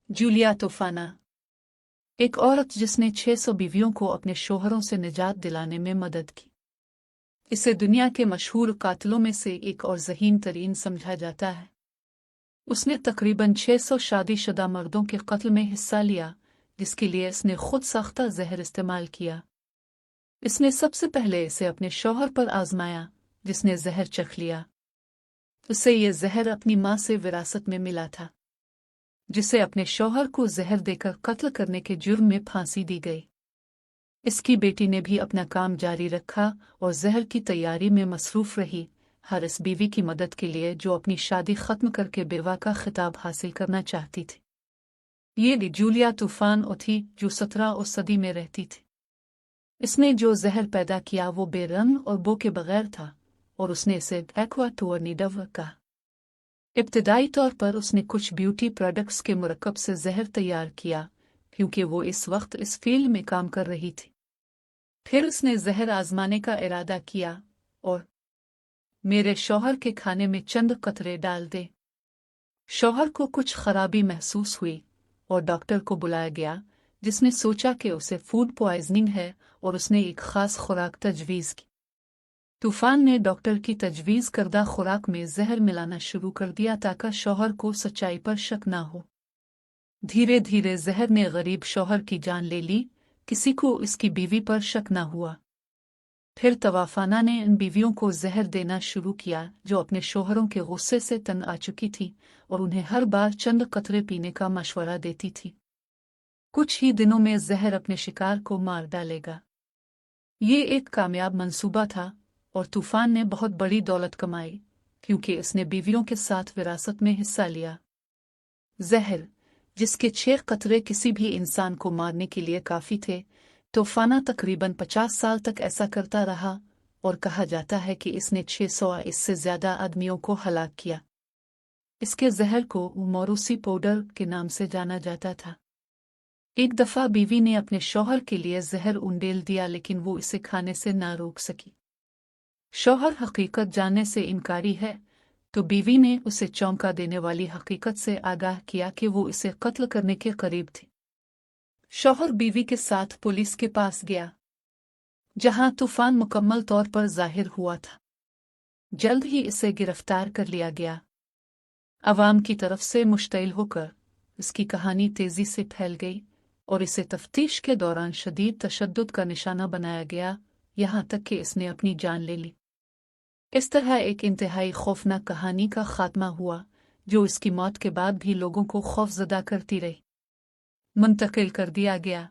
Julia तूफाना, एक औरत जिसने 600 बीवियों को अपने शोहरों से निजात दिलाने में मदद की। इसे दुनिया के मशहूर कातिलों में से एक और ज़हीन तरीन समझा जाता है। उसने तकरीबन 600 शादीशुदा मर्दों के कत्ल में हिस्सा लिया, जिसके लिए इसने खुद साख्ता जहर इस्तेमाल किया। इसने सबसे पहले इसे अपने शौहर पर आजमाया, जिसने जहर चख लिया। उसे यह जहर अपनी माँ से विरासत में मिला था, जिसे अपने शौहर को जहर देकर कत्ल करने के जुर्म में फांसी दी गई। इसकी बेटी ने भी अपना काम जारी रखा और जहर की तैयारी में मसरूफ रही, हर इस बीवी की मदद के लिए जो अपनी शादी खत्म करके बेवा का खिताब हासिल करना चाहती थी। ये जूलिया तूफान थी जो 17वीं सदी में रहती थी। इसने जो जहर पैदा किया वो बेरंग और बो के बगैर था और उसने इसे एक्वाटोर्निडव कहा। इब्तदाई तौर पर उसने कुछ ब्यूटी प्रोडक्ट्स के मुरक्कब से जहर तैयार किया, क्योंकि वो इस वक्त इस फील्ड में काम कर रही थी। फिर उसने जहर आजमाने का इरादा किया और मेरे शौहर के खाने में चंद कतरे डाल दे। शौहर को कुछ खराबी महसूस हुई और डॉक्टर को बुलाया गया, जिसने सोचा कि उसे फूड पॉइजनिंग है और उसने एक खास खुराक तजवीज़ की। तूफान ने डॉक्टर की तजवीज़ करदा खुराक में जहर मिलाना शुरू कर दिया ताकि शौहर को सच्चाई पर शक ना हो। धीरे धीरे जहर ने गरीब शौहर की जान ले ली, किसी को इसकी बीवी पर शक ना हुआ। फिर तवाफाना ने इन बीवियों को जहर देना शुरू किया जो अपने शौहरों के गुस्से से तंग आ चुकी थी और उन्हें हर बार चंद कतरे पीने का मशवरा देती थी। कुछ ही दिनों में जहर अपने शिकार को मार डालेगा। ये एक कामयाब मंसूबा था और तूफान ने बहुत बड़ी दौलत कमाई, क्योंकि इसने बीवियों के साथ विरासत में हिस्सा लिया। जहर, जिसके 6 कतरे किसी भी इंसान को मारने के लिए काफ़ी थे, तूफाना तकरीबन 50 साल तक ऐसा करता रहा और कहा जाता है कि इसने 600 इससे ज़्यादा आदमियों को हलाक किया। इसके जहर को मोरूसी पाउडर के नाम से जाना जाता था। एक दफ़ा बीवी ने अपने शौहर के लिए जहर उंडेल दिया, लेकिन वो इसे खाने से ना रोक सकी। शौहर हकीकत जानने से इनकारी है, तो बीवी ने उसे चौंका देने वाली हकीकत से आगाह किया कि वो इसे कत्ल करने के करीब थी। शौहर बीवी के साथ पुलिस के पास गया, जहां तूफान मुकम्मल तौर पर जाहिर हुआ था। जल्द ही इसे गिरफ्तार कर लिया गया। अवाम की तरफ से मुश्तइल होकर इसकी कहानी तेजी से फैल गई और इसे तफ्तीश के दौरान शदीद तशद्दुद का निशाना बनाया गया, यहाँ तक कि इसने अपनी जान ले ली। इस तरह एक इंतहाई खौफनाक कहानी का खात्मा हुआ, जो इसकी मौत के बाद भी लोगों को खौफजदा करती रही। मुंतकिल कर दिया गया।